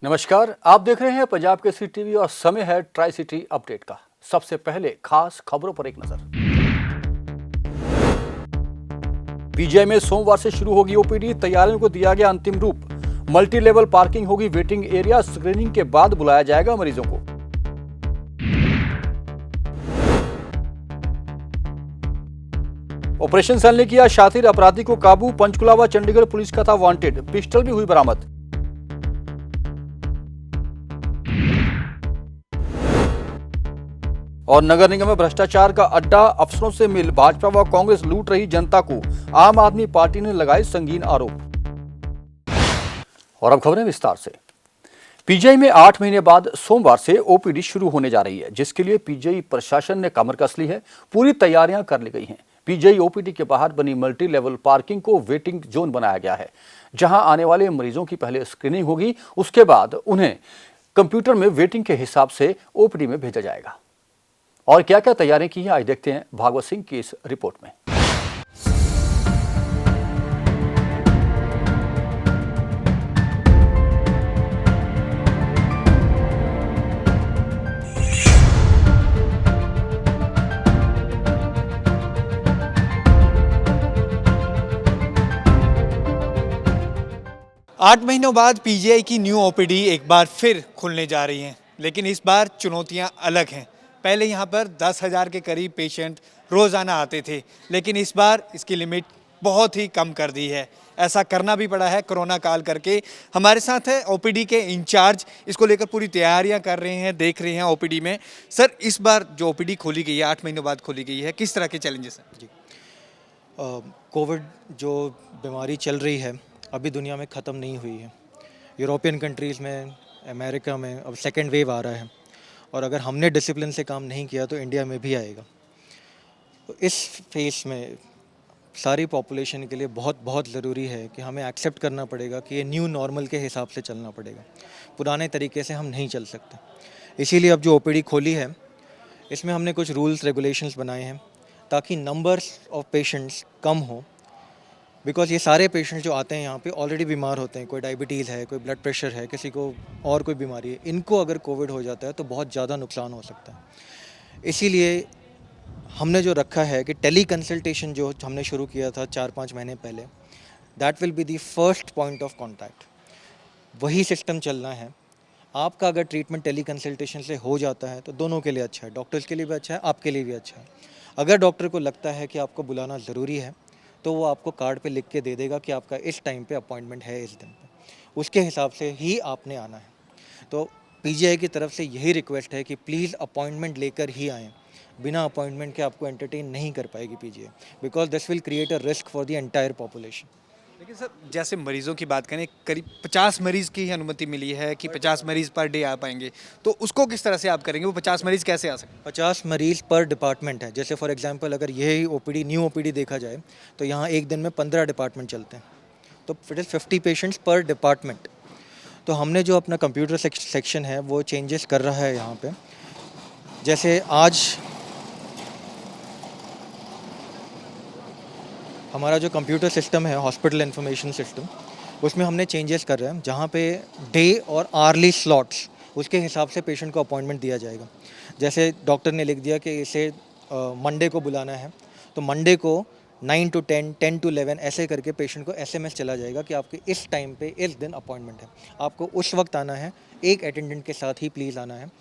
नमस्कार, आप देख रहे हैं पंजाब केसरी टीवी और समय है ट्राई सिटी अपडेट का। सबसे पहले खास खबरों पर एक नजर। पीजीआई में सोमवार से शुरू होगी ओपीडी, तैयारियों को दिया गया अंतिम रूप। मल्टी लेवल पार्किंग होगी वेटिंग एरिया, स्क्रीनिंग के बाद बुलाया जाएगा मरीजों को। ऑपरेशन सेल ने किया शातिर अपराधी को काबू, पंचकुला व चंडीगढ़ पुलिस का था वांटेड, पिस्टल भी हुई बरामद। और नगर निगम में भ्रष्टाचार का अड्डा, अफसरों से मिल भाजपा व कांग्रेस लूट रही जनता को, आम आदमी पार्टी ने लगाए संगीन आरोप। और अब खबरें विस्तार से। पीजीआई में 8 महीने बाद सोमवार से ओपीडी शुरू होने जा रही है, जिसके लिए पीजीआई प्रशासन ने कमर कस ली है। पूरी तैयारियां कर ली गई हैं। पीजीआई ओपीडी के बाहर बनी मल्टी लेवल पार्किंग को वेटिंग जोन बनाया गया है, जहां आने वाले मरीजों की पहले स्क्रीनिंग होगी, उसके बाद उन्हें कंप्यूटर में वेटिंग के हिसाब से ओपीडी में भेजा जाएगा। और क्या क्या तैयारियां की हैं, आज देखते हैं भागवत सिंह की इस रिपोर्ट में। 8 महीनों बाद पीजीआई की न्यू ओपीडी एक बार फिर खुलने जा रही हैं, लेकिन इस बार चुनौतियां अलग हैं। पहले यहां पर 10,000 के करीब पेशेंट रोज़ाना आते थे, लेकिन इस बार इसकी लिमिट बहुत ही कम कर दी है। ऐसा करना भी पड़ा है कोरोना काल करके। हमारे साथ है ओपीडी के इंचार्ज, इसको लेकर पूरी तैयारियां कर रहे हैं, देख रहे हैं ओपीडी में। सर, इस बार जो ओपीडी खोली गई है, 8 महीनों बाद खोली गई है, किस तरह के चैलेंजेस हैं? जी, कोविड जो बीमारी चल रही है अभी दुनिया में ख़त्म नहीं हुई है। यूरोपियन कंट्रीज़ में, अमेरिका में अब सेकेंड वेव आ रहा है, और अगर हमने डिसिप्लिन से काम नहीं किया तो इंडिया में भी आएगा। तो इस फेस में सारी पॉपुलेशन के लिए बहुत बहुत ज़रूरी है कि हमें एक्सेप्ट करना पड़ेगा कि ये न्यू नॉर्मल के हिसाब से चलना पड़ेगा। पुराने तरीके से हम नहीं चल सकते। इसीलिए अब जो ओपीडी खोली है, इसमें हमने कुछ रूल्स रेगुलेशंस बनाए हैं ताकि नंबर्स ऑफ पेशेंट्स कम हो। बिकॉज ये सारे पेशेंट्स जो आते हैं यहाँ पे ऑलरेडी बीमार होते हैं। कोई डायबिटीज़ है, कोई ब्लड प्रेशर है, किसी को और कोई बीमारी है। इनको अगर कोविड हो जाता है तो बहुत ज़्यादा नुकसान हो सकता है। इसीलिए हमने जो रखा है कि टेली कंसल्टेशन जो हमने शुरू किया था 4-5 महीने पहले, that will be the first point of contact. वही सिस्टम चलना है। आपका अगर ट्रीटमेंट टेली कंसल्टेशन से हो जाता है तो दोनों के लिए अच्छा है, डॉक्टर्स के लिए भी अच्छा है, आपके लिए भी अच्छा है। अगर डॉक्टर को लगता है कि आपको बुलाना ज़रूरी है तो वो आपको कार्ड पे लिख के दे देगा कि आपका इस टाइम पे अपॉइंटमेंट है, इस दिन पे, उसके हिसाब से ही आपने आना है। तो पीजीआई की तरफ से यही रिक्वेस्ट है कि प्लीज़ अपॉइंटमेंट लेकर ही आएँ। बिना अपॉइंटमेंट के आपको एंटरटेन नहीं कर पाएगी PGI, because this will create a risk for the entire population. लेकिन सर, जैसे मरीजों की बात करें, करीब 50 मरीज़ की अनुमति मिली है कि 50 मरीज़ पर डे आ पाएंगे, तो उसको किस तरह से आप करेंगे? वो 50 मरीज़ कैसे आ सकते हैं? 50 मरीज़ पर डिपार्टमेंट है। जैसे फॉर एग्जांपल अगर यही ओपीडी न्यू ओपीडी देखा जाए तो यहाँ एक दिन में 15 डिपार्टमेंट चलते हैं, तो फिर 50 पेशेंट्स पर डिपार्टमेंट। तो हमने जो अपना कंप्यूटर सेक्शन है वो चेंजेस कर रहा है यहाँ पे। जैसे आज हमारा जो कंप्यूटर सिस्टम है, हॉस्पिटल इन्फॉर्मेशन सिस्टम, उसमें हमने चेंजेस कर रहे हैं, जहाँ पे डे और आर्ली स्लॉट्स उसके हिसाब से पेशेंट को अपॉइंटमेंट दिया जाएगा। जैसे डॉक्टर ने लिख दिया कि इसे मंडे को बुलाना है, तो मंडे को 9 to 10, 10 to 11 ऐसे करके पेशेंट को एसएमएस चला जाएगा कि आपके इस टाइम पे इस दिन अपॉइंटमेंट है, आपको उस वक्त आना है, एक अटेंडेंट के साथ ही प्लीज़ आना है।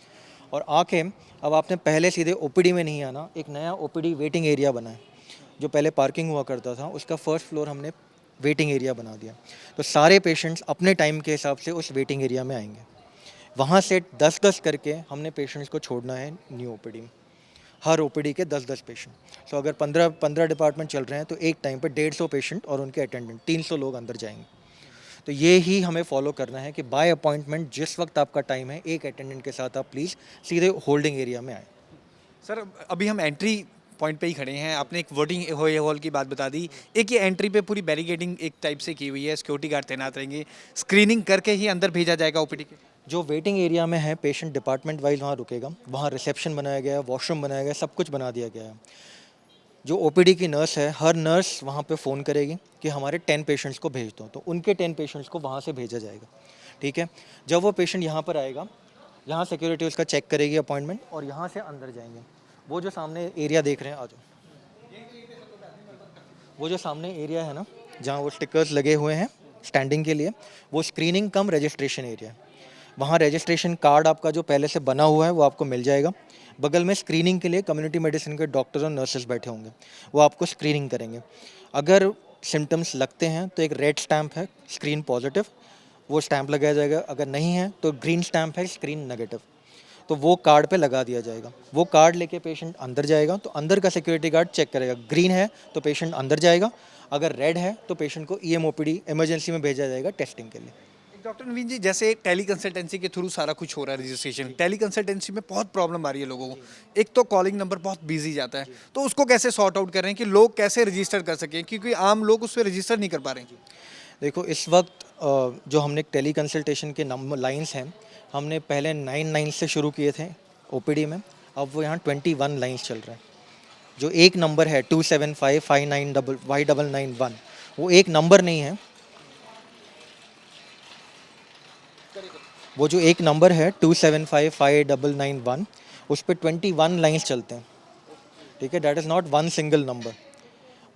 और आके अब आपने पहले सीधे ओपीडी में नहीं आना, एक नया ओपीडी वेटिंग एरिया बना है। जो पहले पार्किंग हुआ करता था उसका फर्स्ट फ्लोर हमने वेटिंग एरिया बना दिया। तो सारे पेशेंट्स अपने टाइम के हिसाब से उस वेटिंग एरिया में आएंगे। वहाँ से 10-10 करके हमने पेशेंट्स को छोड़ना है न्यू ओपीडी में। हर ओपीडी के 10-10 पेशेंट। सो अगर 15 डिपार्टमेंट चल रहे हैं तो एक टाइम पर 150 पेशेंट और उनके अटेंडेंट 300 लोग अंदर जाएंगे। तो ये ही हमें फॉलो करना है कि बाय अपॉइंटमेंट जिस वक्त आपका टाइम है, एक अटेंडेंट के साथ आप प्लीज़ सीधे होल्डिंग एरिया में आएँ। सर, अभी हम एंट्री पॉइंट पे ही खड़े हैं। आपने एक वोटिंग हॉल की बात बता दी। एक ये एंट्री पे पूरी बैरिकेडिंग एक टाइप से की हुई है, सिक्योरिटी गार्ड तैनात रहेंगे, स्क्रीनिंग करके ही अंदर भेजा जाएगा ओपीडी के। जो वेटिंग एरिया में है, पेशेंट डिपार्टमेंट वाइज वहाँ रुकेगा। वहाँ रिसेप्शन बनाया गया है, वॉशरूम बनाया गया है, सब कुछ बना दिया गया है। जो ओपीडी की नर्स है, हर नर्स वहाँ पे फ़ोन करेगी कि हमारे 10 पेशेंट्स को भेज दो, तो उनके 10 पेशेंट्स को वहाँ से भेजा जाएगा। ठीक है। जब वो पेशेंट यहाँ पर आएगा, यहाँ सिक्योरिटी उसका चेक करेगी अपॉइंटमेंट, और यहाँ से अंदर जाएंगे। वो जो सामने एरिया देख रहे हैं, आ जाओ, वो जो सामने एरिया है ना, जहाँ वो स्टिकर्स लगे हुए हैं स्टैंडिंग के लिए, वो स्क्रीनिंग कम रजिस्ट्रेशन एरिया है। वहाँ रजिस्ट्रेशन कार्ड आपका जो पहले से बना हुआ है वो आपको मिल जाएगा। बगल में स्क्रीनिंग के लिए कम्युनिटी मेडिसिन के डॉक्टर और नर्सेस बैठे होंगे, वो आपको स्क्रीनिंग करेंगे। अगर सिम्टम्स लगते हैं तो एक रेड स्टैम्प है, स्क्रीन पॉजिटिव, वो स्टैम्प लगाया जाएगा। अगर नहीं है तो ग्रीन स्टैम्प है, स्क्रीन नेगेटिव, तो वो कार्ड पे लगा दिया जाएगा। वो कार्ड लेके पेशेंट अंदर जाएगा, तो अंदर का सिक्योरिटी गार्ड चेक करेगा। ग्रीन है तो पेशेंट अंदर जाएगा, अगर रेड है तो पेशेंट को EMOPD इमरजेंसी में भेजा जाएगा टेस्टिंग के लिए। डॉक्टर नवीन जी, जैसे टेली कंसल्टेंसी के थ्रू सारा कुछ हो रहा है रजिस्ट्रेशन, टेली कंसल्टेंसी में बहुत प्रॉब्लम आ रही है लोगों को। एक तो कॉलिंग नंबर बहुत बिजी जाता है, तो उसको कैसे सॉर्ट आउट कर रहे हैं कि लोग कैसे रजिस्टर कर सकें, क्योंकि आम लोग उस पर रजिस्टर नहीं कर पा रहे हैं। देखो, इस वक्त जो हमने टेली कंसल्टेशन के नंबर लाइन्स हैं, हमने पहले 9 से शुरू किए थे OPD में, अब वो यहाँ 21 लाइन्स चल रहे हैं। जो एक नंबर है 275599991, वो एक नंबर नहीं है, वो जो एक नंबर है 275599991, उस पर 21 लाइन्स चलते हैं, ठीक है। That is not one single number,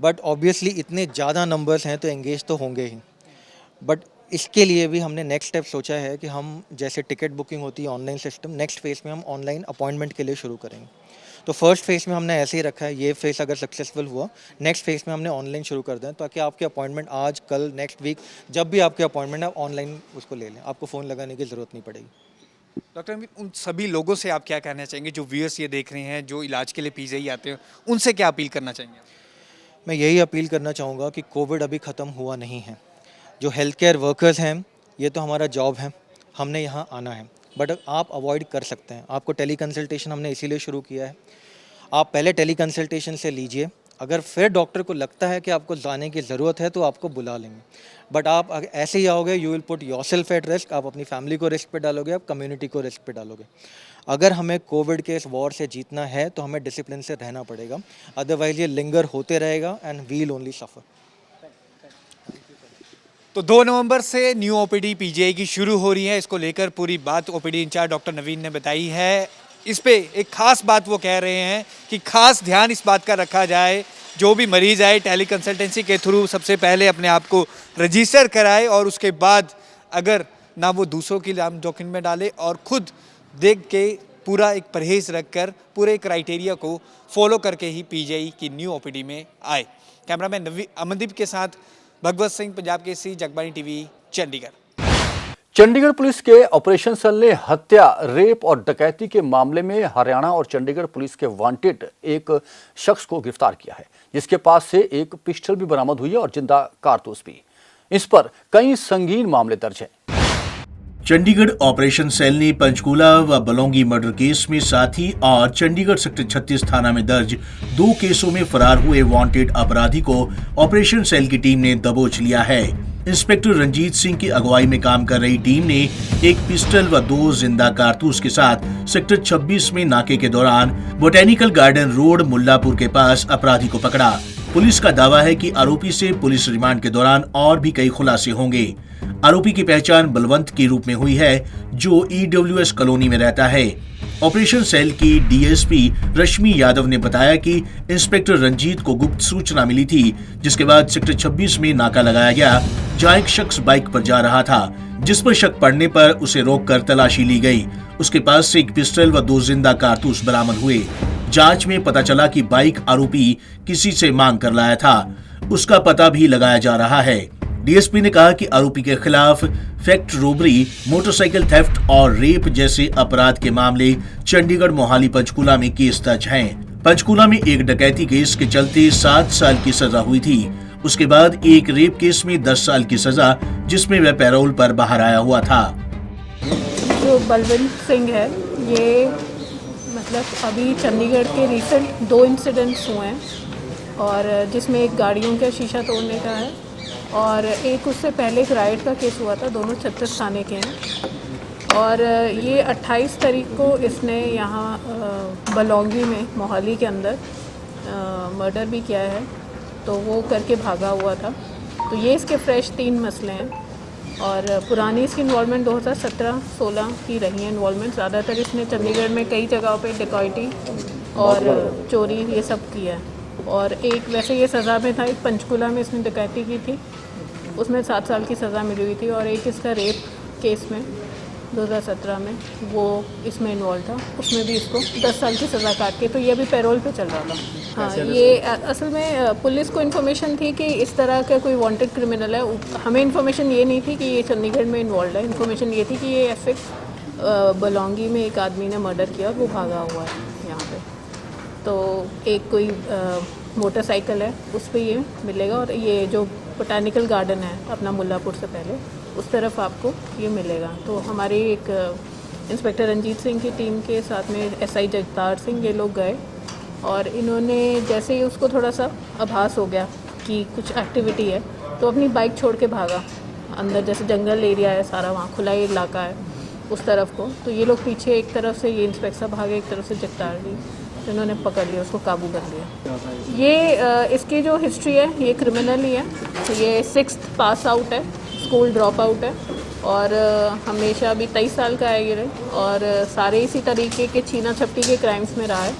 but obviously इतने ज़्यादा नंबर्स हैं तो एंगेज तो होंगे ही। बट इसके लिए भी हमने नेक्स्ट स्टेप सोचा है कि हम, जैसे टिकट बुकिंग होती है ऑनलाइन सिस्टम, नेक्स्ट फेज़ में हम ऑनलाइन अपॉइंटमेंट के लिए शुरू करेंगे। तो फर्स्ट फेज़ में हमने ऐसे ही रखा है, ये फेज़ अगर सक्सेसफुल हुआ, नेक्स्ट फेज़ में हमने ऑनलाइन शुरू कर दें, ताकि आपके अपॉइंटमेंट आज, कल, नेक्स्ट वीक, जब भी आपके अपॉइंटमेंट है, ऑनलाइन उसको ले लें, आपको फ़ोन लगाने की ज़रूरत नहीं पड़ेगी। डॉक्टर नवीन, उन सभी लोगों से आप क्या कहना चाहेंगे जो व्यूअर्स ये देख रहे हैं, जो इलाज के लिए PGI आते हैं, उनसे क्या अपील करना चाहेंगे? मैं यही अपील करना चाहूँगा कि कोविड अभी ख़त्म हुआ नहीं है। जो हेल्थ केयर वर्कर्स हैं, ये तो हमारा जॉब है, हमने यहाँ आना है, बट आप अवॉइड कर सकते हैं। आपको टेली कंसल्टेशन हमने इसीलिए शुरू किया है, आप पहले टेली कंसल्टेशन से लीजिए। अगर फिर डॉक्टर को लगता है कि आपको जाने की ज़रूरत है तो आपको बुला लेंगे, बट आप ऐसे ही आओगे, you will put yourself at risk. आप अपनी फैमिली को रिस्क पे डालोगे, आप कम्युनिटी को रिस्क पे डालोगे। अगर हमें कोविड के इस वॉर से जीतना है तो हमें डिसिप्लिन से रहना पड़ेगा, अदरवाइज ये लिंगर होते रहेगा एंड वी विल ओनली सफ़र। तो 2 नवंबर से न्यू OPD PGI की शुरू हो रही है। इसको लेकर पूरी बात OPD इंचार्ज डॉक्टर नवीन ने बताई है। इस पे एक खास बात वो कह रहे हैं कि खास ध्यान इस बात का रखा जाए, जो भी मरीज आए टेली कंसल्टेंसी के थ्रू सबसे पहले अपने आप को रजिस्टर कराए, और उसके बाद अगर ना वो दूसरों की जान जोखिम में डाले, और खुद देख के पूरा एक परहेज रखकर पूरे क्राइटेरिया को फॉलो करके ही PGI की न्यू OPD में आए। कैमरामैन अमनदीप के साथ भगवत सिंह, पंजाब केसरी, जगबानी TV, चंडीगढ़। चंडीगढ़ पुलिस के ऑपरेशन सेल ने हत्या, रेप और डकैती के मामले में हरियाणा और चंडीगढ़ पुलिस के वांटेड एक शख्स को गिरफ्तार किया है, जिसके पास से एक पिस्टल भी बरामद हुई है और जिंदा कारतूस भी। इस पर कई संगीन मामले दर्ज हैं। चंडीगढ़ ऑपरेशन सेल ने पंचकूला व बलौंगी मर्डर केस में साथी और चंडीगढ़ सेक्टर 36 थाना में दर्ज 2 केसों में फरार हुए वांटेड अपराधी को ऑपरेशन सेल की टीम ने दबोच लिया है। इंस्पेक्टर रंजीत सिंह की अगुवाई में काम कर रही टीम ने एक पिस्टल व 2 जिंदा कारतूस के साथ सेक्टर 26 में नाके के दौरान बोटेनिकल गार्डन रोड मुल्लापुर के पास अपराधी को पकड़ा। पुलिस का दावा है कि आरोपी से पुलिस रिमांड के दौरान और भी कई खुलासे होंगे। आरोपी की पहचान बलवंत के रूप में हुई है, जो EWS कॉलोनी में रहता है। ऑपरेशन सेल की DSP रश्मि यादव ने बताया कि इंस्पेक्टर रंजीत को गुप्त सूचना मिली थी, जिसके बाद सेक्टर 26 में नाका लगाया गया, जहां एक शख्स बाइक पर जा रहा था, जिस पर शक पड़ने पर उसे रोककर तलाशी ली गई। उसके पास से एक पिस्टल व 2 जिंदा कारतूस बरामद हुए। जांच में पता चला कि बाइक आरोपी किसी से मांग कर लाया था, उसका पता भी लगाया जा रहा है। DSP ने कहा कि आरोपी के खिलाफ फैक्ट रोबरी, मोटरसाइकिल थेफ्ट और रेप जैसे अपराध के मामले चंडीगढ़, मोहाली, पंचकूला में केस दर्ज हैं। पंचकूला में एक डकैती केस के चलते 7 साल की सजा हुई थी। उसके बाद एक रेप केस में 10 साल की सजा, जिसमें वह पैरोल पर बाहर आया हुआ था। जो बलवंत सिंह है, ये मतलब अभी चंडीगढ़ के रिसेंट 2 इंसिडेंट्स हुए हैं, और जिसमें एक गाड़ियों का शीशा तोड़ने का है और एक उससे पहले एक राइड का केस हुआ था। दोनों 36 थाने के हैं, और ये 28 तारीख को इसने यहाँ बलौंगी में, मोहाली के अंदर मर्डर भी किया है, तो वो करके भागा हुआ था। तो ये इसके फ्रेश 3 मसले हैं। और पुरानी इसकी इन्वॉल्वमेंट 2017-16 की रही है इन्वॉल्वमेंट। ज़्यादातर इसने चंडीगढ़ में कई जगहों पे डिकॉइटी और चोरी ये सब किया है। और एक वैसे ये सज़ा में था, एक पंचकूला में इसने डकैती की थी, उसमें 7 साल की सज़ा मिली हुई थी। और एक इसका रेप केस में 2017 में वो इसमें इन्वॉल्व था, उसमें भी इसको 10 साल की सज़ा काट के, तो ये अभी पैरोल पे चल रहा था। हाँ, ये असल में पुलिस को इन्फॉर्मेशन थी कि इस तरह का कोई वांटेड क्रिमिनल है। हमें इन्फॉर्मेशन ये नहीं थी कि ये चंडीगढ़ में इन्वॉल्व है। इन्फॉर्मेशन ये थी कि ये ऐसे बलौंगी में एक आदमी ने मर्डर किया और वो भागा हुआ है यहाँ पे। तो एक कोई मोटरसाइकिल है, उस पर ये मिलेगा। और ये जो बोटानिकल गार्डन है अपना मुल्लापुर से पहले, उस तरफ आपको ये मिलेगा। तो हमारी एक इंस्पेक्टर रंजीत सिंह की टीम के साथ में SI जगतार सिंह ये लोग गए, और इन्होंने जैसे ही उसको थोड़ा सा आभास हो गया कि कुछ एक्टिविटी है, तो अपनी बाइक छोड़ के भागा अंदर, जैसे जंगल एरिया है सारा, वहाँ खुला इलाका है उस तरफ को। तो ये लोग पीछे एक तरफ से ये इंस्पेक्टर भागे, एक तरफ से जगतार जी, तो इन्होंने पकड़ लिया, उसको काबू कर लिया। ये इसकी जो हिस्ट्री है ये क्रिमिनल ही है। तो ये 6th पास आउट है, स्कूल ड्रॉप आउट है, और हमेशा अभी 23 साल का है ये, और सारे इसी तरीके के छीना झपटी के क्राइम्स में रहा है।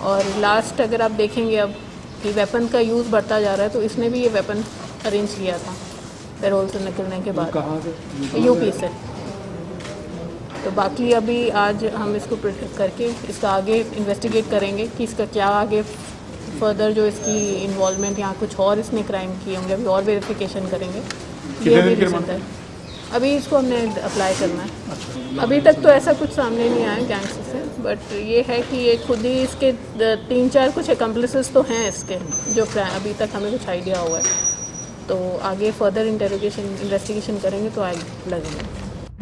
और लास्ट अगर आप देखेंगे अब कि वेपन का यूज़ बढ़ता जा रहा है, तो इसने भी ये वेपन अरेंज किया था पैरोल से निकलने के बाद। यूपी से। तो बाकी अभी आज हम इसको प्रोटेक्ट करके इसका आगे इन्वेस्टिगेट करेंगे कि इसका क्या आगे फर्दर जो इसकी इन्वॉल्वमेंट, यहाँ कुछ और इसने क्राइम किए होंगे, अभी और वेरिफिकेशन करेंगे। ये भी रिजल्ट है, अभी इसको हमने अप्लाई करना है। अभी तक तो ऐसा कुछ सामने नहीं आया गैंग्स से, बट ये है कि ये खुद ही इसके 3-4 कुछ एक्म्प्लिसेस तो हैं इसके, जो अभी तक हमें कुछ आइडिया हुआ है। तो आगे फर्दर इन्वेस्टिगेशन करेंगे तो आगे लगेंगे।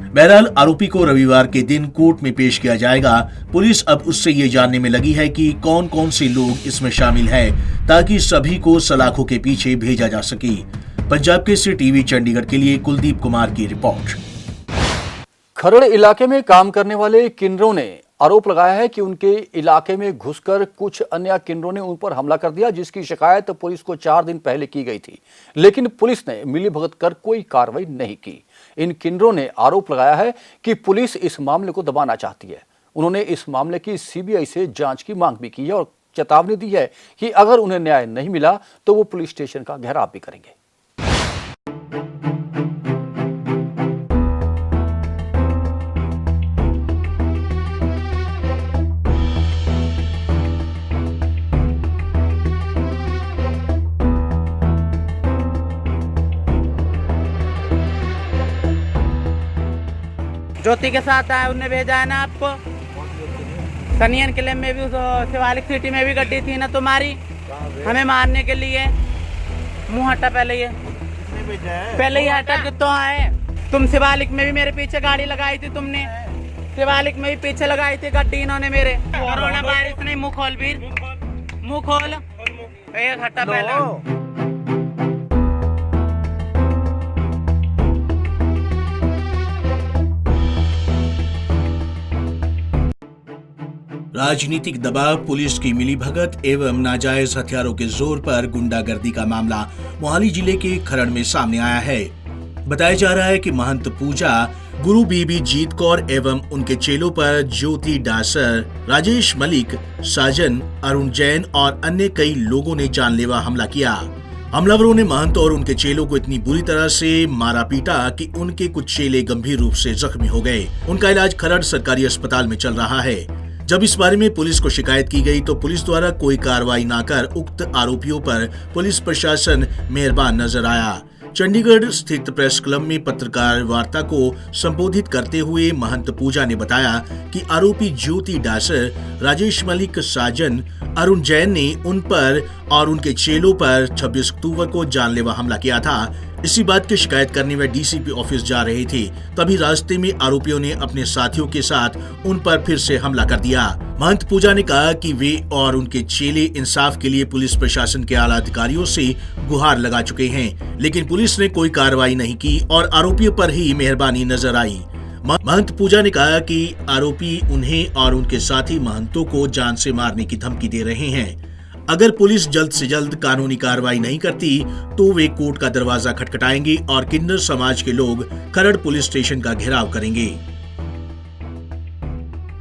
बहरहाल आरोपी को रविवार के दिन कोर्ट में पेश किया जाएगा। पुलिस अब उससे ये जानने में लगी है कि कौन कौन से लोग इसमें शामिल हैं, ताकि सभी को सलाखों के पीछे भेजा जा सके। पंजाब केसरी टीवी चंडीगढ़ के लिए कुलदीप कुमार की रिपोर्ट। खरड़ इलाके में काम करने वाले किन्नरों ने आरोप लगाया है कि उनके इलाके में घुसकर कुछ अन्य किन्नरों ने उन पर हमला कर दिया, जिसकी शिकायत पुलिस को 4 दिन पहले की गई थी, लेकिन पुलिस ने मिलीभगत कर कोई कार्रवाई नहीं की। इन किन्नरों ने आरोप लगाया है कि पुलिस इस मामले को दबाना चाहती है। उन्होंने इस मामले की CBI से जांच की मांग भी की है और चेतावनी दी है कि अगर उन्हें न्याय नहीं मिला तो वो पुलिस स्टेशन का घेराव भी करेंगे। ज्योति के साथ आया, उनने भेजा है ना आपको। सनियन किले में भी, शिवालिक सिटी में भी गड्डी थी ना तुम्हारी, हमें मारने के लिए। मुंह हटा पहले, ये पहले ही हटा कि तो आए। तुम शिवालिक में भी मेरे पीछे गाड़ी लगाई थी, तुमने शिवालिक में भी पीछे लगाई थी गड्डी इन्होंने मेरे। कोरोना वायरस नहीं, मुंह खोल वीर, मुंह खोल, एक हटा पहले। राजनीतिक दबाव, पुलिस की मिलीभगत एवं नाजायज हथियारों के जोर पर गुंडागर्दी का मामला मोहाली जिले के खरड़ में सामने आया है। बताया जा रहा है कि महंत पूजा गुरु बीबी जीत कौर एवं उनके चेलों पर ज्योति डासर, राजेश मलिक, साजन, अरुण जैन और अन्य कई लोगों ने जानलेवा हमला किया। हमलावरों ने महंत और उनके चेलों को इतनी बुरी तरह से मारा पीटा कि उनके कुछ चेले गंभीर रूप से जख्मी हो गए। उनका इलाज खरड़ सरकारी अस्पताल में चल रहा है। जब इस बारे में पुलिस को शिकायत की गई तो पुलिस द्वारा कोई कार्रवाई न कर उक्त आरोपियों पर पुलिस प्रशासन मेहरबान नजर आया। चंडीगढ़ स्थित प्रेस क्लब में पत्रकार वार्ता को संबोधित करते हुए महंत पूजा ने बताया कि आरोपी ज्योति डासर, राजेश मलिक, साजन, अरुण जैन ने उन पर और उनके चेलों पर 26 अक्टूबर को जानलेवा हमला किया था। इसी बात की शिकायत करने वे DCP ऑफिस जा रहे थे, तभी रास्ते में आरोपियों ने अपने साथियों के साथ उन पर फिर से हमला कर दिया। महंत पूजा ने कहा कि वे और उनके चेले इंसाफ के लिए पुलिस प्रशासन के आला अधिकारियों से गुहार लगा चुके हैं, लेकिन पुलिस ने कोई कार्रवाई नहीं की और आरोपियों पर ही मेहरबानी नजर आई। महंत पूजा ने कहा कि आरोपी उन्हें और उनके साथी महंतों को जान से मारने की धमकी दे रहे हैं। अगर पुलिस जल्द से जल्द कानूनी कार्रवाई नहीं करती तो वे कोर्ट का दरवाजा खटखटाएंगे और किन्नर समाज के लोग खरड़ पुलिस स्टेशन का घेराव करेंगे।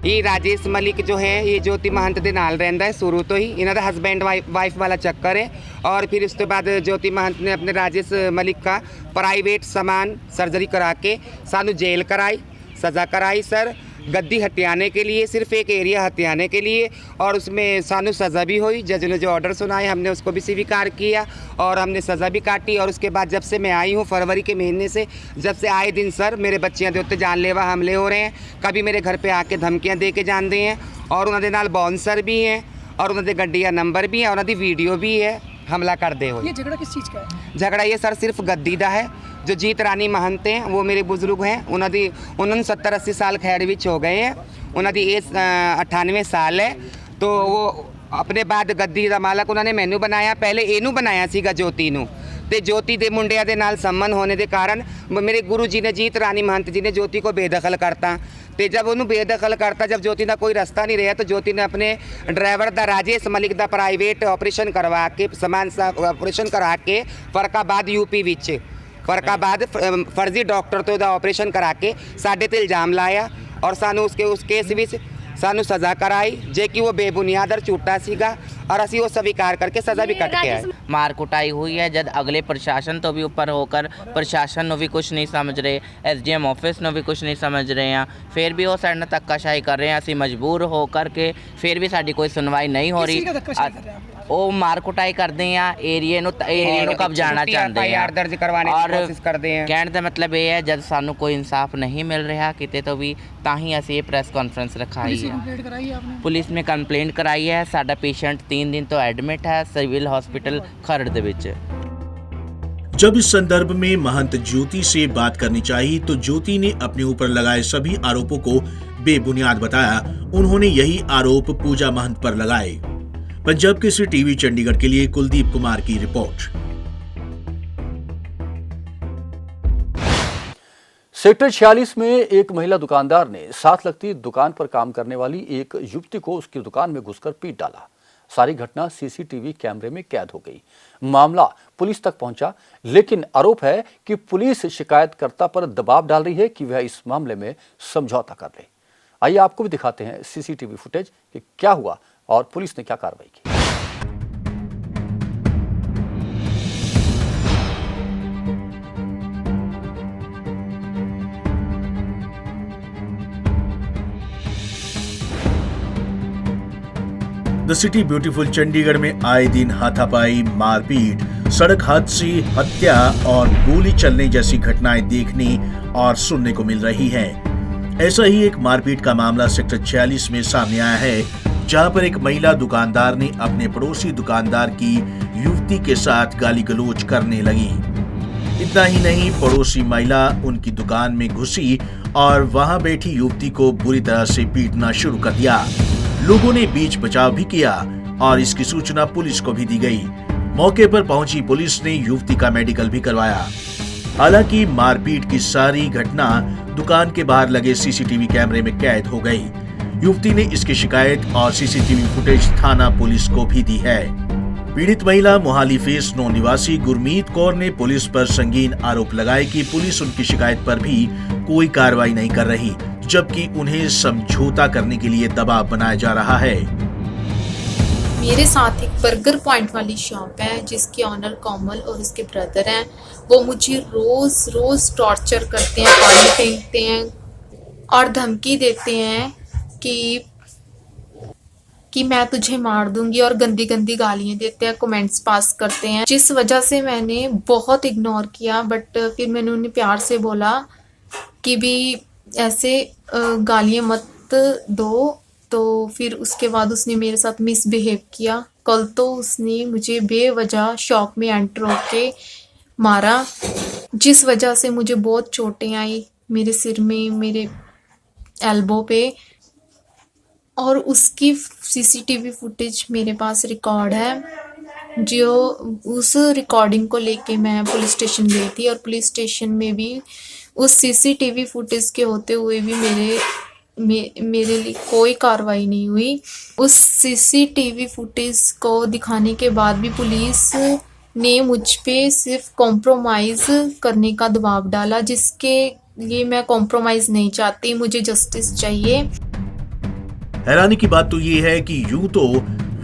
ये राजेश मलिक जो है ये ज्योति महंत दे नाल रहंदा है शुरू तो ही इन्हां दा हस्बैंड वाइफ वाला चक्कर है। और फिर उसके बाद ज्योति महंत ने अपने राजेश मलिक का प्राइवेट सामान सर्जरी करा के सानू जेल कराई, सज़ा कराई सर, गद्दी हटियाने के लिए, सिर्फ एक एरिया हटियाने के लिए। और उसमें सानू सज़ा भी हुई, जज ने जो ऑर्डर सुनाए हमने उसको भी स्वीकार किया और हमने सज़ा भी काटी। और उसके बाद जब से मैं आई हूँ फरवरी के महीने से, जब से आए दिन सर मेरे बच्चियां दे उत्ते जानलेवा हमले हो रहे हैं। कभी मेरे घर पे आके धमकियां दे के जानते हैं और उन्होंने नाल बाउंसर भी हैं और उन्होंने गड्डी का नंबर भी है और उन्होंने वीडियो भी है हमला करते हुए। ये झगड़ा किस चीज़ का है? झगड़ा ये सर सिर्फ गद्दी का है। जो जीत रानी महंत हैं वो मेरे बुजुर्ग हैं, उन्होंने 70-80 साल खैर विच हो गए हैं, उन्होंने एज 98 साल है। तो वो अपने बाद गद्दी का मालक उन्होंने मैनू बनाया, पहले ਇਹਨੂੰ बनाया ਸੀਗਾ ज्योति ਨੂੰ ਤੇ ज्योति ਦੇ ਮੁੰਡਿਆਂ ਦੇ ਨਾਲ ਸੰਬੰਧ ਹੋਣੇ ਦੇ ਕਾਰਨ मेरे गुरु जी ने जीत रानी महंत जी ने ज्योति को बेदखल करता। तो जब उन्होंने बेदखल करता, जब ज्योति का कोई रास्ता नहीं रहा तो ज्योति ने अपने ड्राइवर का राजेश मलिक का प्राइवेट ऑपरेशन करवा के सामान ऑपरेशन करा के फरकाबाद यूपी विच फरकाबाद फर्जी डॉक्टर तो ऑपरेशन करा के साढ़े ते इल्जाम लाया और सानू उस केस विच सानू सज़ा कराई जे कि वो बेबुनियाद और झूठा सीगा और असी वो स्वीकार करके सज़ा भी कट के आए। मार कुटाई हुई है जब अगले प्रशासन तो भी ऊपर होकर प्रशासन भी कुछ नहीं समझ रहे, SDM ऑफिस भी कुछ नहीं समझ रहे हैं, फिर भी वो साढ़े नाल धक्काशाही कर रहे हैं। असी मजबूर होकर के फिर भी साडी कोई सुनवाई नहीं हो रही। वो मार कुटाई करते हैं, एरिए नूं कब्जाना चाहते हैं दर्ज करवाने की कोशिश करते हैं। कहने का मतलब ये है जब सानू कोई इंसाफ नहीं मिल रहा किते तो भी ताही असी ये प्रेस कॉन्फ्रेंस रखाई है। पुलिस में कंप्लेंट कराई है। साडा पेशेंट 3 दिन तो एडमिट है सिविल हॉस्पिटल खरड़ दे विच। जब इस संदर्भ में महंत ज्योति से बात करनी चाहिए तो ज्योति ने अपने ऊपर लगाए सभी आरोपों को बेबुनियाद बताया। उन्होंने यही आरोप पूजा महंत पर लगाए। पंजाब केसरी टीवी चंडीगढ़ के लिए कुलदीप कुमार की रिपोर्ट। सेक्टर 46 में एक महिला दुकानदार ने साथ लगती दुकान पर काम करने वाली एक युवती को उसकी दुकान में घुसकर पीट डाला। सारी घटना सीसीटीवी कैमरे में कैद हो गई। मामला पुलिस तक पहुंचा, लेकिन आरोप है कि पुलिस शिकायतकर्ता पर दबाव डाल रही है कि वह इस मामले में समझौता कर ले। आइए आपको भी दिखाते हैं सीसीटीवी फुटेज कि क्या हुआ और पुलिस ने क्या कार्रवाई की। द सिटी ब्यूटीफुल चंडीगढ़ में आए दिन हाथापाई, मारपीट, सड़क हादसे, हत्या और गोली चलने जैसी घटनाएं देखने और सुनने को मिल रही हैं। ऐसा ही एक मारपीट का मामला सेक्टर 46 में सामने आया है, जहां पर एक महिला दुकानदार ने अपने पड़ोसी दुकानदार की युवती के साथ गाली गलौज करने लगी। इतना ही नहीं, पड़ोसी महिला उनकी दुकान में घुसी और वहां बैठी युवती को बुरी तरह से पीटना शुरू कर दिया। लोगों ने बीच बचाव भी किया और इसकी सूचना पुलिस को भी दी गई। मौके पर पहुंची पुलिस ने युवती का मेडिकल भी करवाया। हालांकि मारपीट की सारी घटना दुकान के बाहर लगे सीसीटीवी कैमरे में कैद हो गई। युवती ने इसकी शिकायत और सीसीटीवी फुटेज थाना पुलिस को भी दी है। पीड़ित महिला मोहाली फेस 9 निवासी गुरमीत कौर ने पुलिस पर संगीन आरोप लगाए कि पुलिस उनकी शिकायत पर भी कोई कार्रवाई नहीं कर रही, जबकि उन्हें समझौता करने के लिए दबाव बनाया जा रहा है। मेरे साथ एक बर्गर पॉइंट वाली शॉप है जिसके ऑनर कोमल और उसके ब्रदर हैं। वो मुझे रोज रोज टॉर्चर करते हैं, पानी फेंकते हैं और धमकी देते हैं कि मैं तुझे मार दूंगी और गंदी गंदी गालियां देते हैं, कमेंट्स पास करते हैं, जिस वजह से मैंने बहुत इग्नोर किया। बट फिर मैंने उन्हें प्यार से बोला कि भी ऐसे गालियां मत दो, तो फिर उसके बाद उसने मेरे साथ मिसबिहेव किया। कल तो उसने मुझे बेवजह शॉप में एंटर होके मारा, जिस वजह से मुझे बहुत चोटें आई मेरे सिर में, मेरे एल्बो पे। और उसकी सीसीटीवी फुटेज मेरे पास रिकॉर्ड है। जो उस रिकॉर्डिंग को लेके मैं पुलिस स्टेशन गई थी और पुलिस स्टेशन में भी उस सीसीटीवी फुटेज के होते हुए भी मेरे मेरे लिए कोई कार्रवाई नहीं हुई। उस सीसीटीवी फुटेज को दिखाने के बाद भी पुलिस ने मुझ पे सिर्फ कॉम्प्रोमाइज़ करने का दबाव डाला, जिसके लिए मैं कॉम्प्रोमाइज़ नहीं चाहती, मुझे जस्टिस चाहिए। हैरानी की बात तो ये है कि यूं तो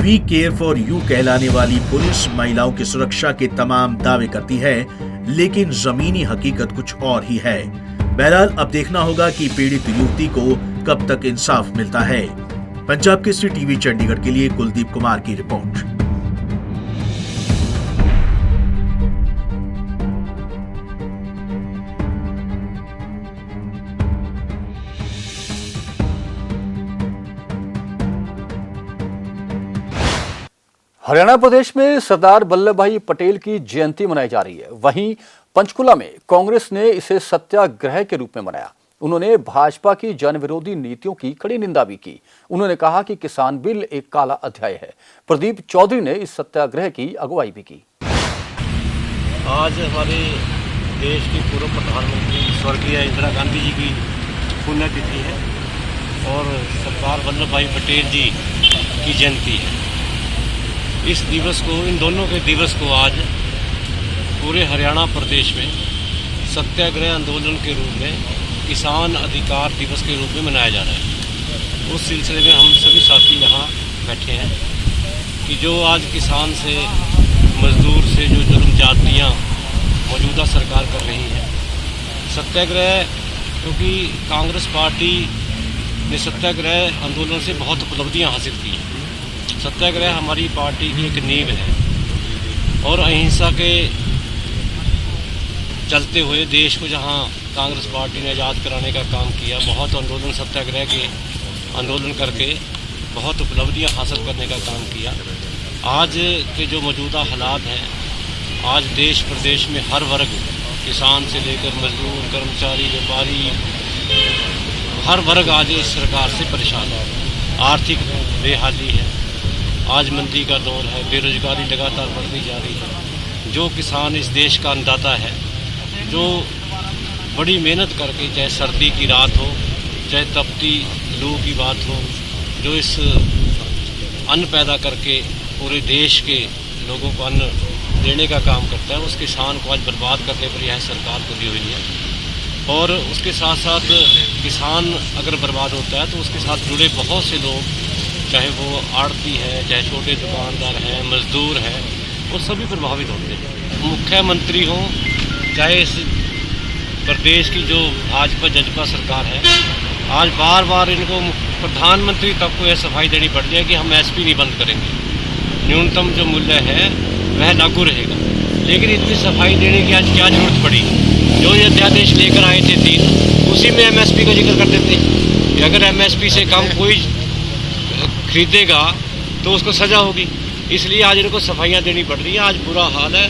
वी केयर फॉर यू कहलाने वाली पुलिस महिलाओं की सुरक्षा के तमाम दावे करती है, लेकिन जमीनी हकीकत कुछ और ही है। बहरहाल अब देखना होगा कि पीड़ित युवती को कब तक इंसाफ मिलता है। पंजाब केसरी टीवी चंडीगढ़ के लिए कुलदीप कुमार की रिपोर्ट। हरियाणा प्रदेश में सरदार वल्लभ भाई पटेल की जयंती मनाई जा रही है। वहीं पंचकुला में कांग्रेस ने इसे सत्याग्रह के रूप में मनाया। उन्होंने भाजपा की जन विरोधी नीतियों की कड़ी निंदा भी की। उन्होंने कहा कि किसान बिल एक काला अध्याय है। प्रदीप चौधरी ने इस सत्याग्रह की अगुवाई भी की। आज हमारे देश की पूर्व प्रधानमंत्री स्वर्गीय इंदिरा गांधी जी की पुण्यतिथि है और सरदार वल्लभ भाई पटेल जी की जयंती है। इस दिवस को, इन दोनों के दिवस को आज पूरे हरियाणा प्रदेश में सत्याग्रह आंदोलन के रूप में किसान अधिकार दिवस के रूप में मनाया जा रहा है। उस सिलसिले में हम सभी साथी यहाँ बैठे हैं कि जो आज किसान से, मजदूर से जो जुर्म जातियाँ मौजूदा सरकार कर रही है, सत्याग्रह, क्योंकि कांग्रेस पार्टी ने सत्याग्रह आंदोलन से बहुत उपलब्धियाँ हासिल की हैं। सत्याग्रह हमारी पार्टी की एक नींव है और अहिंसा के चलते हुए देश को जहां कांग्रेस पार्टी ने आज़ाद कराने का काम किया, बहुत आंदोलन सत्याग्रह के आंदोलन करके बहुत उपलब्धियां हासिल करने का काम किया। आज के जो मौजूदा हालात हैं, आज देश प्रदेश में हर वर्ग, किसान से लेकर मजदूर, कर्मचारी, व्यापारी, हर वर्ग आज इस सरकार से परेशान है। आर्थिक बेहाली है, आज मंदी का दौर है, बेरोजगारी लगातार बढ़ती जा रही है। जो किसान इस देश का अन्नदाता है, जो बड़ी मेहनत करके, चाहे सर्दी की रात हो, चाहे तपती लू की बात हो, जो इस अन्न पैदा करके पूरे देश के लोगों को अन्न देने का काम करता है, उस किसान को आज बर्बाद करने पर यह सरकार तुली हुई है। और उसके साथ साथ किसान अगर बर्बाद होता है तो उसके साथ जुड़े बहुत से लोग, चाहे वो आड़ती है, चाहे छोटे दुकानदार हैं, मजदूर हैं, वो सभी प्रभावित होते हैं। मुख्यमंत्री हों, चाहे इस प्रदेश की जो भाजपा जजपा सरकार है, आज बार बार इनको प्रधानमंत्री तक को यह सफाई देनी पड़ रही है कि हम एसपी नहीं बंद करेंगे, न्यूनतम जो मूल्य है वह लागू रहेगा। लेकिन इतनी सफाई देने की आज क्या जरूरत पड़ी? जो ये अध्यादेश लेकर आए थे 3, उसी में एमएसपी का जिक्र कर देते कि अगर एमएसपी से कम कोई खरीदेगा तो उसको सज़ा होगी। इसलिए आज इनको सफाइयाँ देनी पड़ रही हैं। आज बुरा हाल है,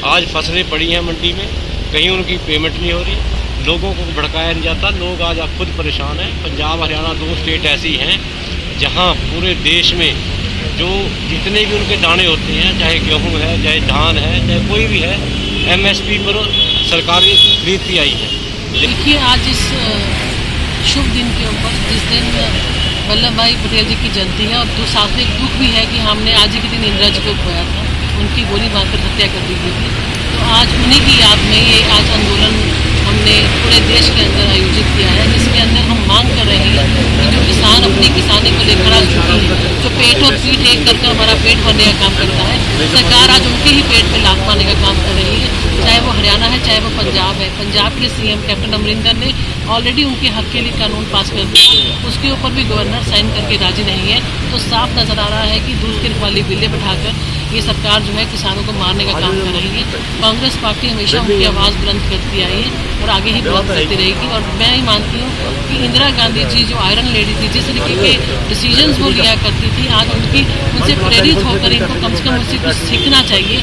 आज फसलें पड़ी हैं मंडी में, कहीं उनकी पेमेंट नहीं हो रही, लोगों को भड़काया नहीं जाता, लोग आज खुद परेशान हैं। पंजाब हरियाणा 2 स्टेट ऐसी हैं जहां पूरे देश में जो जितने भी उनके दाने होते हैं, चाहे गेहूं है, चाहे धान है, चाहे कोई भी है, एमएसपी पर सरकारी खरीदती आई है। देखिए, आज इस शुभ दिन के ऊपर, जिस दिन वल्लभ भाई पटेल जी की जयंती है, और साथ में एक दुख भी है कि हमने आज ही के दिन इंदिरा जी को खोया था, उनकी गोली मारकर हत्या कर दी गई थी। तो आज उन्हीं की याद में ये आज आंदोलन हमने पूरे देश के अंदर आयोजित किया है, जिसके अंदर हम मांग कर रहे हैं कि जो किसान अपनी किसानी को लेकर आज दुखी है, जो पेट और पीठ एक कर हमारा पेट भरने का काम करता है, सरकार आज उनके ही पेट पे लात मारने का काम कर रही है। चाहे वो हरियाणा है, चाहे वो पंजाब है। पंजाब के सीएम कैप्टन अमरिंदर ने ऑलरेडी उनके हक के लिए कानून पास कर दिया, उसके ऊपर भी गवर्नर साइन करके राजी नहीं है। तो साफ नजर आ रहा है कि दूध की वाली बिल्ले बैठाकर ये सरकार जो है किसानों को मारने का काम कर रही है। कांग्रेस पार्टी हमेशा उनकी आवाज़ बुलंद करती आई है और आगे ही बुलंद करती रहेगी। और मैं ही मानती हूँ कि इंदिरा गांधी जी जो आयरन लेडी थी, जिस तरीके के डिसीजंस वो लिया करती थी, आज उनसे प्रेरित होकर इनको कम से कम उससे कुछ सीखना चाहिए।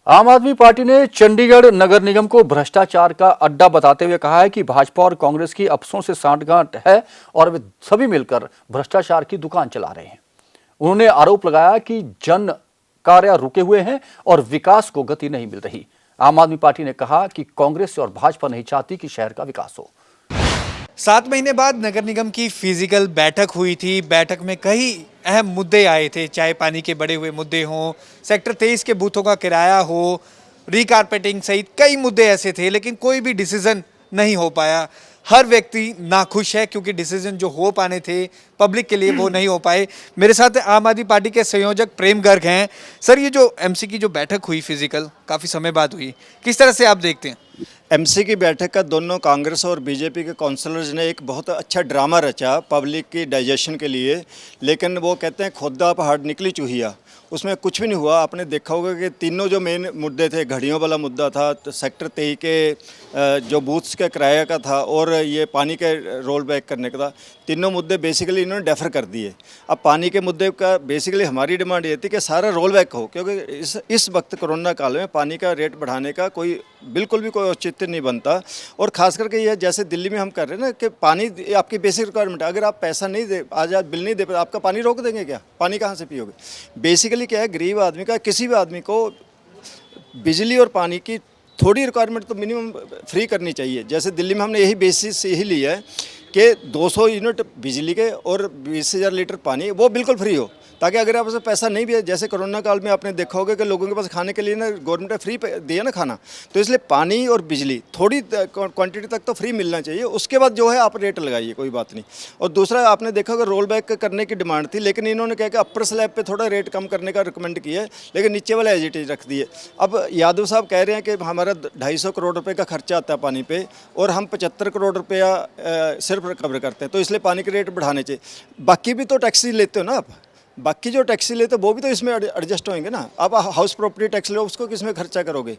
आम आदमी पार्टी ने चंडीगढ़ नगर निगम को भ्रष्टाचार का अड्डा बताते हुए कहा है कि भाजपा और कांग्रेस की अफसरों से सांठगांठ है और वे सभी मिलकर भ्रष्टाचार की दुकान चला रहे हैं। उन्होंने आरोप लगाया कि जन कार्य रुके हुए हैं और विकास को गति नहीं मिल रही। आम आदमी पार्टी ने कहा कि कांग्रेस और भाजपा नहीं चाहती कि शहर का विकास हो। 7 महीने बाद नगर निगम की फिजिकल बैठक हुई थी। बैठक में कई अहम मुद्दे आए थे, चाहे पानी के बढ़े हुए मुद्दे हों, सेक्टर 23 के बूथों का किराया हो, रीकारपेटिंग सहित कई मुद्दे ऐसे थे, लेकिन कोई भी डिसीजन नहीं हो पाया। हर व्यक्ति नाखुश है क्योंकि डिसीजन जो हो पाने थे पब्लिक के लिए वो नहीं हो पाए। मेरे साथ आम आदमी पार्टी के संयोजक प्रेम गर्ग हैं। सर, ये जो एमसी की जो बैठक हुई फिजिकल, काफ़ी समय बाद हुई, किस तरह से आप देखते हैं? एमसी की बैठक का दोनों कांग्रेस और बीजेपी के काउंसलर्स ने एक बहुत अच्छा ड्रामा रचा पब्लिक की डाइजेशन के लिए, लेकिन वो कहते हैं खोदा पहाड़ निकली चूहिया, उसमें कुछ भी नहीं हुआ। आपने देखा होगा कि तीनों जो मेन मुद्दे थे, घड़ियों वाला मुद्दा था, तो सेक्टर 23 के जो बूथ्स के किराया का था और ये पानी के रोल बैक करने का था, तीनों मुद्दे बेसिकली इन्होंने डेफर कर दिए। अब पानी के मुद्दे का बेसिकली हमारी डिमांड ये थी कि सारा रोल बैक हो, क्योंकि इस वक्त कोरोना काल में पानी का रेट बढ़ाने का कोई बिल्कुल भी कोई औचित्य नहीं बनता। और ख़ास करके ये जैसे दिल्ली में हम कर रहे हैं ना कि पानी आपकी बेसिक रिक्वायरमेंट है, अगर आप पैसा नहीं दे, आज बिल नहीं दे पाए, आपका पानी रोक देंगे क्या? पानी कहाँ से पियोगे? बेसिकली क्या है, गरीब आदमी का, किसी भी आदमी को बिजली और पानी की थोड़ी रिक्वायरमेंट तो मिनिमम फ्री करनी चाहिए। जैसे दिल्ली में हमने यही बेसिस यही लिया है कि 200 यूनिट बिजली के और 20,000 लीटर पानी वो बिल्कुल फ्री हो, ताकि अगर आप पास पैसा नहीं भी है, जैसे कोरोना काल में आपने देखा होगा कि लोगों के पास खाने के लिए ना गवर्नमेंट ने फ्री दिया ना खाना, तो इसलिए पानी और बिजली थोड़ी क्वांटिटी तक तो फ्री मिलना चाहिए। उसके बाद जो है आप रेट लगाइए, कोई बात नहीं। और दूसरा आपने देखा होगा रोल बैक करने की डिमांड थी, लेकिन इन्होंने कहा कि अपर स्लैब पे थोड़ा रेट कम करने का रिकमेंड किया है, लेकिन नीचे वाला एज इट इज रख दिए। अब यादव साहब कह रहे हैं कि हमारा 250 करोड़ रुपये का खर्चा आता है पानी पे और हम 75 करोड़ रुपया सिर्फ रिकवर करते हैं, तो इसलिए पानी के रेट बढ़ाने चाहिए। बाकी भी तो टैक्सी लेते हो ना आप, बाकी जो टैक्सी लेते वो भी तो इसमें एडजस्ट होंगे ना। आप हाउस प्रॉपर्टी टैक्स लो, उसको किसमें खर्चा करोगे?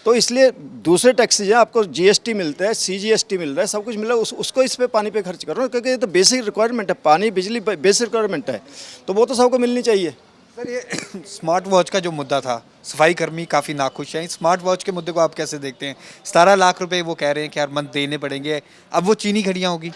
तो इसलिए दूसरे टैक्सेज हैं, आपको जीएसटी मिलता है, सीजीएसटी मिल रहा है, सब कुछ मिल रहा है, उसको इस पे पानी पे खर्च करो, क्योंकि ये तो बेसिक रिक्वायरमेंट है, पानी बिजली बेसिक रिक्वायरमेंट है, तो वो तो सबको मिलनी चाहिए। सर, ये स्मार्ट वॉच का जो मुद्दा था, सफाई कर्मी काफ़ी नाखुश हैं। स्मार्ट वॉच के मुद्दे को आप कैसे देखते हैं? 17 लाख रुपए वो कह रहे हैं कि हर मंथ देने पड़ेंगे, अब वो चीनी घड़ियाँ होगी।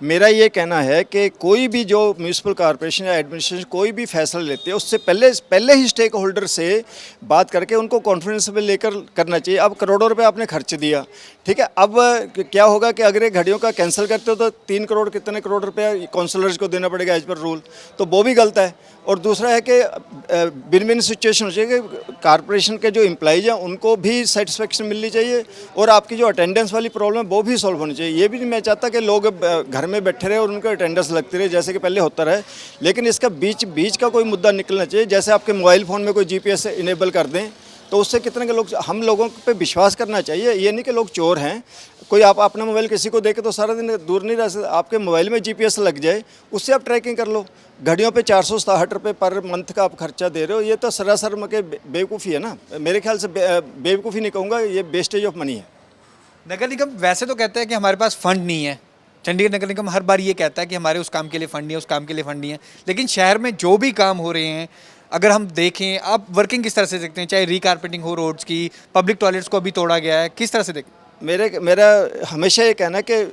मेरा ये कहना है कि कोई भी जो म्यूनिसिपल कॉर्पोरेशन या एडमिनिस्ट्रेशन कोई भी फैसला लेते हैं, उससे पहले ही स्टेक होल्डर से बात करके उनको कॉन्फ्रेंस में लेकर करना चाहिए। अब करोड़ों रुपए आपने खर्च दिया, ठीक है, अब क्या होगा कि अगर ये घड़ियों का कैंसिल करते हो तो 3 करोड़ कितने करोड़ रुपया काउंसलर्स को देना पड़ेगा एज पर रूल, तो वो भी गलत है। और दूसरा है कि विन विन सिचुएशन हो चाहिए कि कॉर्पोरेशन के जो एम्प्लॉइज हैं उनको भी सेटिस्फेक्शन मिलनी चाहिए और आपकी जो अटेंडेंस वाली प्रॉब्लम वो भी सॉल्व होनी चाहिए। ये भी नहीं मैं चाहता कि लोग घर में बैठे रहे और उनका अटेंडेंस लगती रहे जैसे कि पहले होता रहे, लेकिन इसका बीच का कोई मुद्दा निकलना चाहिए। जैसे आपके मोबाइल फ़ोन में कोई जीपीएस इनेबल कर दें तो उससे कितने के लोग, हम लोगों पे विश्वास करना चाहिए। ये नहीं कि लोग चोर हैं, कोई आप अपना मोबाइल किसी को देके तो सारा दिन दूर नहीं रह सकते। आपके मोबाइल में जीपीएस लग जाए, उससे आप ट्रैकिंग कर लो। घड़ियों पे 467 रुपये पर मंथ का आप खर्चा दे रहे हो, ये तो सरासर के बेवकूफ़ी है ना। मेरे ख्याल से बेवकूफ़ी नहीं कहूँगा, ये वेस्टेज ऑफ मनी है। नगर निगम वैसे तो कहता है कि हमारे पास फंड नहीं है, चंडीगढ़ नगर निगम हर बार ये कहता है कि हमारे उस काम के लिए फंड नहीं है, उस काम के लिए फंड नहीं है, लेकिन शहर में जो भी काम हो रहे हैं अगर हम देखें, आप वर्किंग किस तरह से देखते हैं? चाहे रीकारपेटिंग हो रोड्स की, पब्लिक टॉयलेट्स को अभी तोड़ा गया है, किस तरह से देखते? मेरा हमेशा ये कहना है कि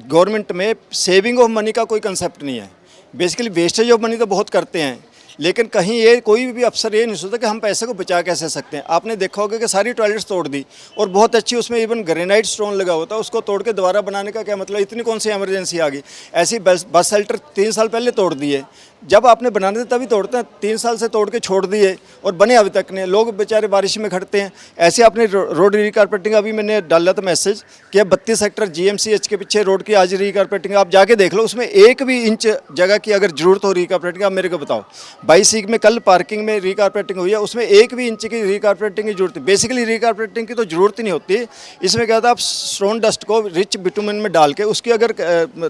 गवर्नमेंट में सेविंग ऑफ मनी का कोई कंसेप्ट नहीं है। बेसिकली वेस्टेज ऑफ मनी तो बहुत करते हैं, लेकिन कहीं ये कोई भी अफसर ये नहीं सोचता कि हम पैसे को बचा कैसे सकते हैं। आपने देखा होगा कि सारी टॉयलेट्स तोड़ दी और बहुत अच्छी उसमें इवन ग्रेनाइट स्टोन लगा होता है, उसको तोड़ के दोबारा बनाने का क्या मतलब? इतनी कौन सी इमरजेंसी आ गई? ऐसी बस शेल्टर 3 साल पहले तोड़ दिए, जब आपने बनाने थे तभी तोड़ते हैं, 3 साल से तोड़ के छोड़ दिए और बने अभी तक ने, लोग बेचारे बारिश में खड़ते हैं। ऐसे आपने रोड रीकारपेटिंग, अभी मैंने डाला था मैसेज कि 32 सेक्टर जीएमसीएच के पीछे रोड की आज रीकारपेटिंग, आप जाके देख लो, उसमें 1 भी इंच जगह की अगर जरूरत हो रीकारपेटिंग, आप मेरे को बताओ। 22 में कल पार्किंग में रीकारपेटिंग हुई है, उसमें 1 भी इंच की रीकारपेटिंग की जरूरत है। बेसिकली रीकारपेटिंग की तो जरूरत ही नहीं होती। इसमें क्या था, आप स्टोन डस्ट को रिच बिटुमेन में डाल के उसकी अगर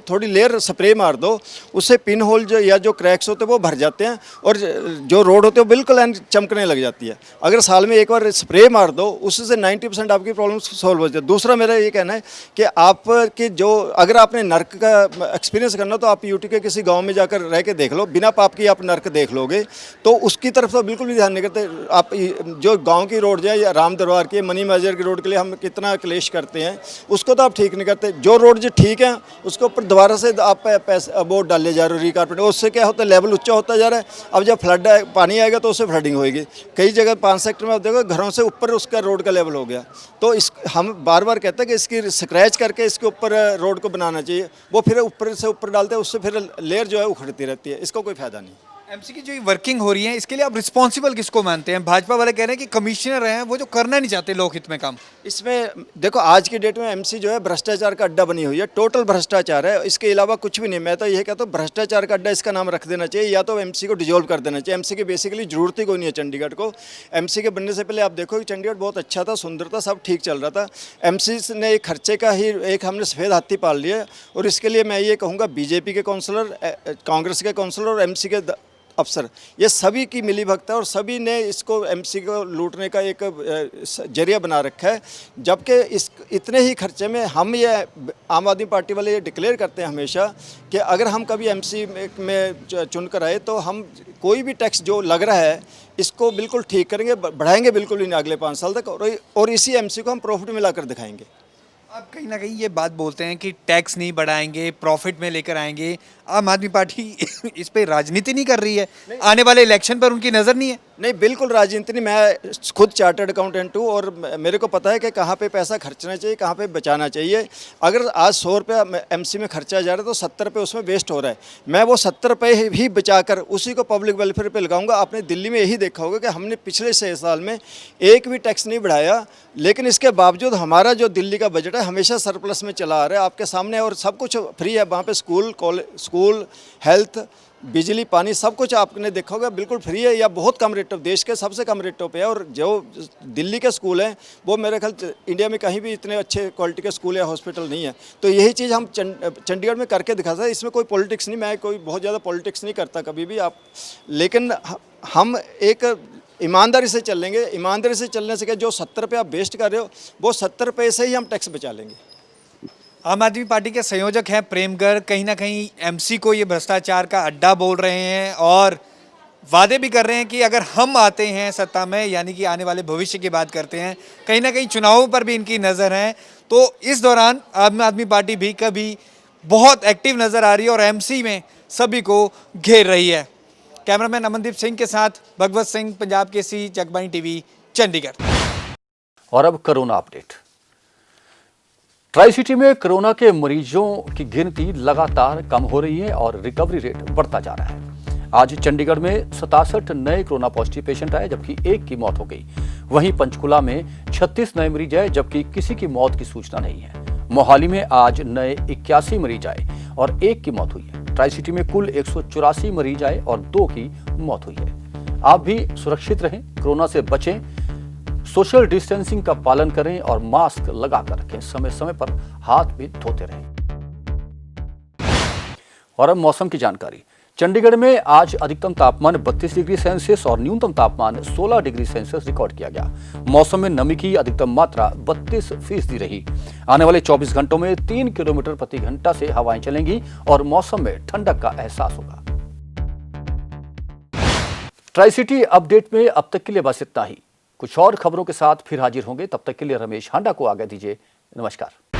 थोड़ी लेयर स्प्रे मार दो, उससे पिन होल जो या जो क्रैक्स होते हैं वो भर जाते हैं और जो रोड होते हैं बिल्कुल चमकने लग जाती है। अगर साल में एक बार स्प्रे मार दो, उससे 90% आपकी प्रॉब्लम सॉल्व हो जाती है। दूसरा मेरा ये कहना है कि आपके जो, अगर आपने नर्क का एक्सपीरियंस करना तो आप यूटी के किसी गाँव में जाकर रह के देख लो, बिना पाप की आप नर्क देख लो। लोगे, तो उसकी तरफ तो बिल्कुल भी ध्यान नहीं करते। आप जो गांव की रोड है या राम दरबार की मनी मैजर की रोड के लिए हम कितना क्लेश करते हैं, उसको तो आप ठीक नहीं करते। जो रोड जो ठीक है उसके ऊपर दोबारा से आप पैसे बोर्ड डाले जा रहे हो, रिकारपेट, उससे क्या होता है, लेवल ऊंचा होता जा रहा है। अब जब फ्लड पानी आएगा तो उससे फ्लडिंग होगी। कई जगह 5 सेक्टर में आप देखो घरों से ऊपर उसका रोड का लेवल हो गया। तो हम बार बार कहते हैं कि इसकी स्क्रैच करके इसके ऊपर रोड को बनाना चाहिए। वो फिर ऊपर से ऊपर डालते हैं, उससे फिर लेयर जो है उखड़ती रहती है, इसका कोई फायदा नहीं। एमसी की जो वर्किंग हो रही है इसके लिए आप रिस्पॉन्सिबल किसको मानते हैं? भाजपा वाले कह रहे हैं कि कमिश्नर हैं वो जो करना नहीं चाहते लोक हित में काम। इसमें देखो आज की डेट में एमसी जो है भ्रष्टाचार का अड्डा बनी हुई है, टोटल भ्रष्टाचार है, इसके अलावा कुछ भी नहीं। मैं तो यही कहता हूँ भ्रष्टाचार का अड्डा इसका नाम रख देना चाहिए, या तो एमसी को डिजोल्व कर देना चाहिए। एमसी की बेसिकली जरूरत ही कोई नहीं है चंडीगढ़ को। एमसी के बनने से पहले आप देखो कि चंडीगढ़ बहुत अच्छा था, सुंदर था, सब ठीक चल रहा था। एमसी ने एक खर्चे का ही एक हमने सफ़ेद हाथी पाल लिया, और इसके लिए मैं ये कहूँगा बीजेपी के काउंसलर, कांग्रेस के काउंसलर और एमसी के अफसर, ये सभी की मिली भगत है और सभी ने इसको एमसी को लूटने का एक जरिया बना रखा है। जबकि इस इतने ही खर्चे में हम ये आम आदमी पार्टी वाले ये डिक्लेयर करते हैं हमेशा कि अगर हम कभी एमसी में चुनकर आए तो हम कोई भी टैक्स जो लग रहा है इसको बिल्कुल ठीक करेंगे, बढ़ाएंगे बिल्कुल भी नहीं अगले 5 साल तक, और इसी एमसी को हम प्रॉफिट में ला कर दिखाएंगे। आप कहीं ना कहीं ये बात बोलते हैं कि टैक्स नहीं बढ़ाएंगे, प्रॉफिट में लेकर आएंगे। आम आदमी पार्टी इस पे राजनीति नहीं कर रही है? आने वाले इलेक्शन पर उनकी नज़र नहीं है? नहीं, बिल्कुल राजनीति नहीं। मैं खुद चार्टर्ड अकाउंटेंट हूँ और मेरे को पता है कि कहाँ पे पैसा खर्चना चाहिए, कहाँ पे बचाना चाहिए। अगर आज 100 रुपये एमसी में खर्चा जा रहा है तो 70 रुपये उसमें वेस्ट हो रहा है। मैं वो 70 रुपये ही बचाकर उसी को पब्लिक वेलफेयर पे लगाऊंगा। आपने दिल्ली में यही देखा होगा कि हमने पिछले 6 साल में एक भी टैक्स नहीं बढ़ाया, लेकिन इसके बावजूद हमारा जो दिल्ली का बजट है हमेशा सरप्लस में चला आ रहा है आपके सामने, और सब कुछ फ्री है वहाँ पे। स्कूल, हेल्थ, बिजली, पानी, सब कुछ आपने देखा होगा बिल्कुल फ्री है या बहुत कम रेटों, देश के सबसे कम रेटों पे है। और जो दिल्ली के स्कूल हैं वो मेरे ख्याल इंडिया में कहीं भी इतने अच्छे क्वालिटी के स्कूल या हॉस्पिटल नहीं है। तो यही चीज़ हम चंडीगढ़ में करके दिखाते हैं। इसमें कोई पॉलिटिक्स नहीं, मैं कोई बहुत ज़्यादा पॉलिटिक्स नहीं करता कभी भी आप, लेकिन हम एक ईमानदारी से चलेंगे। ईमानदारी से चलने से क्या, जो 70 रुपये आप वेस्ट कर रहे हो वो 70 रुपये से ही हम टैक्स बचा लेंगे। आम आदमी पार्टी के संयोजक हैं प्रेम गर्ग, कहीं ना कहीं एमसी को ये भ्रष्टाचार का अड्डा बोल रहे हैं और वादे भी कर रहे हैं कि अगर हम आते हैं सत्ता में, यानी कि आने वाले भविष्य की बात करते हैं, कहीं ना कहीं चुनावों पर भी इनकी नज़र है। तो इस दौरान आम आदमी पार्टी भी कभी बहुत एक्टिव नज़र आ रही है और एमसी में सभी को घेर रही है। कैमरामैन अमनदीप सिंह के साथ भगवत सिंह, पंजाब केसरी, जगबानी टीवी, चंडीगढ़। और अब कोरोना अपडेट। ट्राई सिटी में कोरोना के मरीजों की गिनती लगातार कम हो रही है और रिकवरी रेट बढ़ता जा रहा है। आज चंडीगढ़ में 67 नए कोरोना पॉजिटिव पेशेंट आए, जबकि 1 की मौत हो गई। वहीं पंचकुला में 36 नए मरीज आए, जबकि किसी की मौत की सूचना नहीं है। मोहाली में आज नए 81 मरीज आए और 1 की मौत हुई है। ट्राई सिटी में कुल 184 मरीज आए और 2 की मौत हुई है। आप भी सुरक्षित रहें, कोरोना से बचें, सोशल डिस्टेंसिंग का पालन करें और मास्क लगाकर रखें। समय समय पर हाथ भी धोते रहें। और अब मौसम की जानकारी। चंडीगढ़ में आज अधिकतम तापमान 32 डिग्री सेल्सियस और न्यूनतम तापमान 16 डिग्री सेल्सियस रिकॉर्ड किया गया। मौसम में नमी की अधिकतम मात्रा 32% रही। आने वाले 24 घंटों में 3 किलोमीटर प्रति घंटा से हवाएं चलेंगी और मौसम में ठंडक का एहसास होगा। ट्राई सिटी अपडेट में अब तक के लिए बस इतना ही। कुछ और खबरों के साथ फिर हाजिर होंगे, तब तक के लिए रमेश हांडा को आज्ञा दीजिए। नमस्कार।